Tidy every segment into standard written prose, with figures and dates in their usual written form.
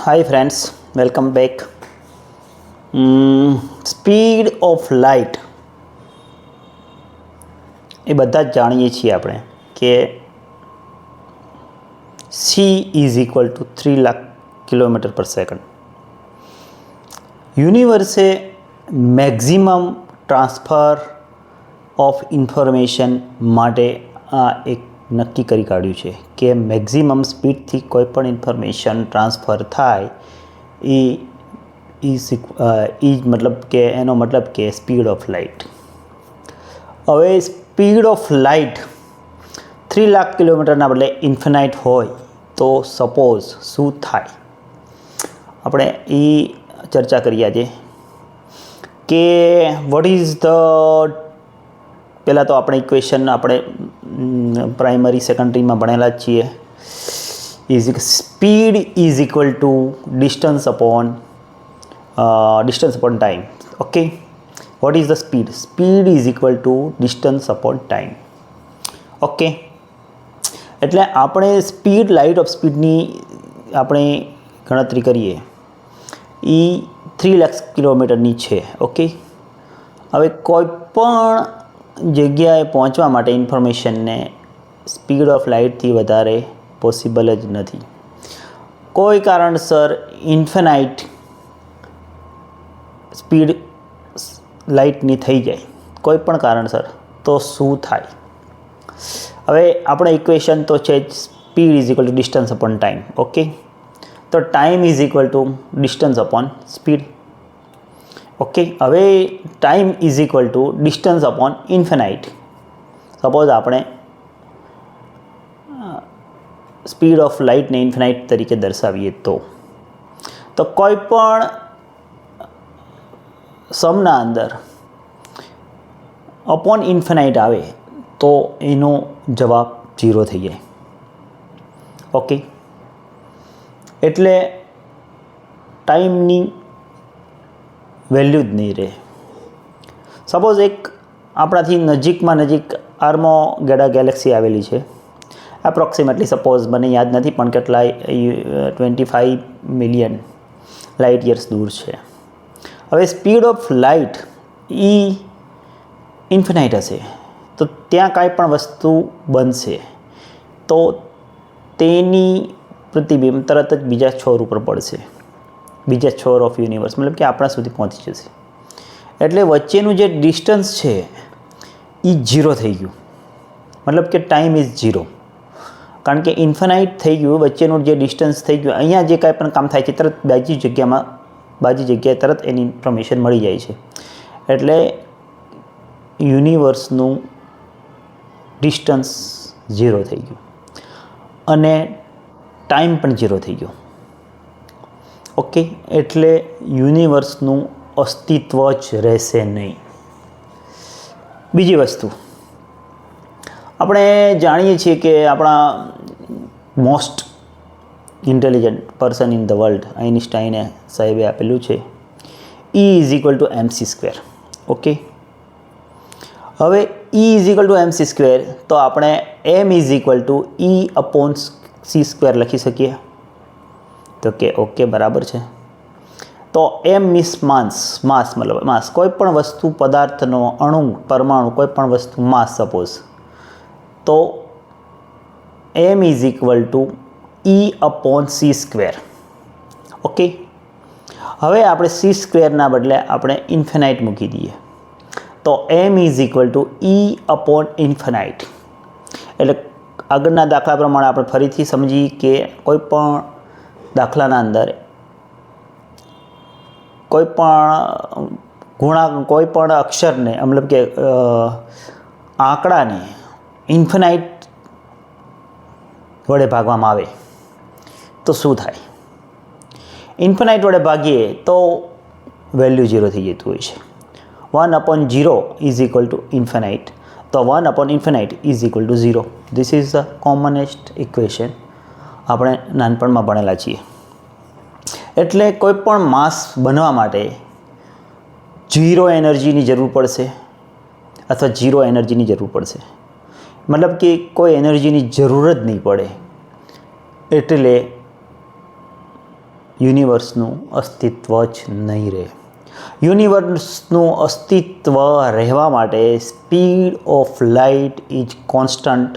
Hi friends, welcome back. Speed of light એ બધા જ જાણીએ છીએ આપણે કે C is equal to 3 lakh kilometre per second. યુનિવર્સે મેક્ઝિમમ ટ્રાન્સફર ઓફ ઇન્ફોર્મેશન માટે આ એક નક્કી કરી કાઢ્યું છે કે મેક્ઝિમમ સ્પીડથી કોઈ પણ ઇન્ફોર્મેશન ટ્રાન્સફર થાય એ મતલબ કે એનો મતલબ કે સ્પીડ ઓફ લાઇટ. હવે સ્પીડ ઓફ લાઇટ 3 લાખ કિલોમીટરના બદલે ઇન્ફિનાઇટ હોય તો સપોઝ શું થાય, આપણે એ ચર્ચા કરી આજે કે વોટ ઇઝ ધ, પહેલાં તો આપણે ઇક્વેશન આપણે પ્રાઇમરી સેકન્ડરીમાં ભણેલા જ છીએ. Speed is equal to distance upon time. Okay, what is the speed? Speed is equal to distance upon time. Okay, એટલે આપણે સ્પીડ, લાઇટ ઓફ સ્પીડની આપણે ગણતરી કરીએ એ 3 લાખ કિલોમીટરની છે. ઓકે, હવે કોઈ પણ જગ્યાએ પહોંચવા માટે ઇન્ફોર્મેશનને સ્પીડ ઓફ લાઇટથી વધારે પોસિબલ જ નથી. કોઈ કારણસર ઇન્ફિનાઇટ સ્પીડ લાઇટની થઈ જાય કોઈ પણ કારણસર, તો શું થાય? હવે આપણે ઇક્વેશન તો છે જ, speed is equal to distance upon time. Okay, તો time is equal to distance upon speed. Okay, હવે time is equal to distance upon infinite. Suppose આપણે સ્પીડ ઓફ લાઇટને ઇન્ફિનાઇટ તરીકે દર્શાવીએ તો કોઈ પણ સમના અંદર અપોન ઇન્ફિનાઇટ આવે તો એનો જવાબ 0 થઈ જાય. ઓકે, એટલે ટાઈમની વેલ્યુ જ નહીં રહે. સપોઝ એક આપણાથી નજીકમાં નજીક આર્મોગેડા ગેલેક્સી આવેલી છે. એપ્રોક્સિમેટલી સપોઝ મને યાદ નથી પણ કેટલાય 25 મિલિયન લાઇટ યર્સ દૂર છે. હવે speed of light A infinite હશે તો ત્યાં કાંઈ પણ વસ્તુ બનશે તો તેની પ્રતિબિંબ તરત જ બીજા છોર ઉપર પડશે, બીજા છોર ઓફ યુનિવર્સ, મતલબ કે આપણા સુધી પહોંચી જશે. એટલે વચ્ચેનું જે ડિસ્ટન્સ છે એ 0 થઈ ગયું, મતલબ કે ટાઈમ ઇઝ 0. કારણ કે ઇન્ફિનાઇટ થઈ ગયું, વચ્ચેનું જે ડિસ્ટન્સ થઈ ગયું, અહીંયા જે કાંઈ પણ કામ થાય છે તરત બાજી જગ્યાએ તરત એની ઇન્ફોર્મેશન મળી જાય છે. એટલે યુનિવર્સનું ડિસ્ટન્સ 0 થઈ ગયું અને ટાઈમ પણ 0 થઈ ગયો. ઓકે, એટલે યુનિવર્સનું અસ્તિત્વ જ રહેશે નહીં. બીજી વસ્તુ આપણે જાણીએ છીએ કે આપણા most intelligent person in the world આઇન્સ્ટાઈને સાહેબે આપેલું છે E is equal to mc². Okay, હવે E is equal to mc², તો આપણે m is equal to E upon c² લખી શકીએ. તો કે ઓકે, બરાબર છે. તો m મીન્સ માસ, મતલબ માસ. કોઈ પણ વસ્તુ, પદાર્થનો અણુ, પરમાણુ, કોઈ પણ વસ્તુ માસ સપોઝ, તો m is equal to E upon c². Okay, હવે આપણે c²ના બદલે આપણે ઇન્ફિનાઇટ મૂકી દઈએ તો m is equal to E upon infinite. એટલે આગળના દાખલા પ્રમાણે આપણે ફરીથી સમજી કે કોઈ પણ દાખલાના અંદર કોઈ પણ અક્ષરને, મતલબ કે આંકડાને ઇન્ફિનાઇટ વડે ભાગવામાં આવે તો શું થાય? ઇન્ફિનાઇટ વડે ભાગીએ તો વેલ્યુ 0 થઈ જતું હોય છે. 1 upon 0 is equal two infinite, તો 1 upon infinite is equal two 0. This is the કોમનેસ્ટ equation, આપણે નાનપણમાં ભણેલા છીએ. એટલે કોઈ પણ માસ બનવા માટે 0 એનર્જીની જરૂર પડશે અથવા 0 એનર્જીની જરૂર પડશે, મતલબ કે કોઈ એનર્જીની જરૂર જ નહીં પડે. એટલે યુનિવર્સનું અસ્તિત્વ જ નહીં રહે. યુનિવર્સનું અસ્તિત્વ રહેવા માટે speed of light is constant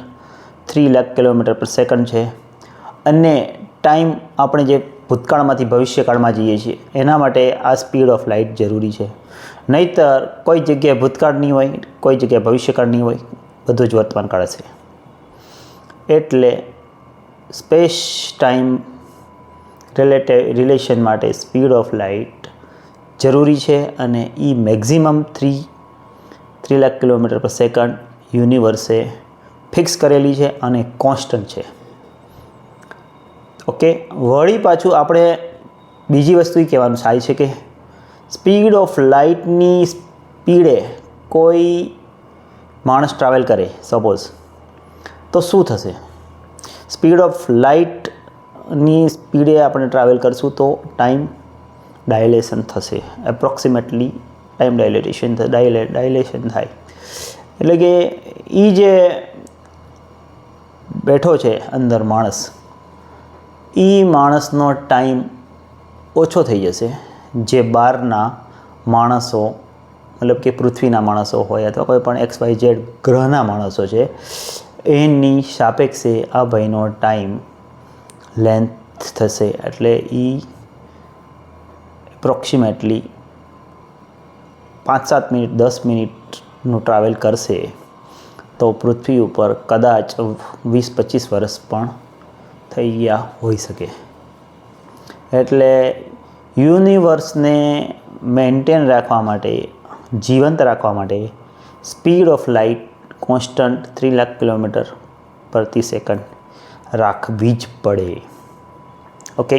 3 lakh kilometre per second છે. અને ટાઈમ આપણે જે ભૂતકાળમાંથી ભવિષ્યકાળમાં જઈએ છીએ એના માટે આ સ્પીડ ઓફ લાઇટ જરૂરી છે. નહીંતર કોઈ જગ્યાએ ભૂતકાળ નહીં હોય, કોઈ જગ્યાએ ભવિષ્યકાળ નહીં હોય, બધું જ વર્તમાનકાળ હશે. એટલે સ્પેસ ટાઈમ રિલેશન માટે સ્પીડ ઓફ લાઇટ જરૂરી છે અને એ maximum 3 lakh kilometre per second યુનિવર્સે fix કરેલી છે અને કોન્સ્ટન્ટ છે. ઓકે, વળી પાછું આપણે બીજી વસ્તુ એ કહેવાનું થાય છે કે સ્પીડ ઓફ લાઇટની સ્પીડે કોઈ માણસ ટ્રાવેલ કરે સપોઝ, તો શું થશે? સ્પીડ ઓફ લાઇટની સ્પીડે આપણે ટ્રાવેલ કરશું તો ટાઈમ ડાયલેશન થશે. એપ્રોક્સિમેટલી ટાઈમ ડાયલેશન થાય. એટલે કે એ જે બેઠો છે અંદર માણસ, એ માણસનો ટાઈમ ઓછો થઈ જશે. જે બહારના માણસો, મતલબ કે પૃથ્વીના માણસો હોય અથવા કોઈ પણ XYZ ગ્રહના માણસો છે, એની સાપેક્ષે આ ભાઈનો ટાઈમ લેન્થ થશે. એટલે એ એપ્રોક્સિમેટલી 5-7 મિનિટ 10 મિનિટનું ટ્રાવેલ કરશે તો પૃથ્વી ઉપર કદાચ 20-25 વર્ષ પણ થઈ ગયા હોઈ શકે. એટલે યુનિવર્સને મેન્ટેન રાખવા માટે, જીવંત રાખવા માટે speed of light constant 3 lakh kilometre પ્રતિ સેકન્ડ રાખવી જ પડે. ઓકે.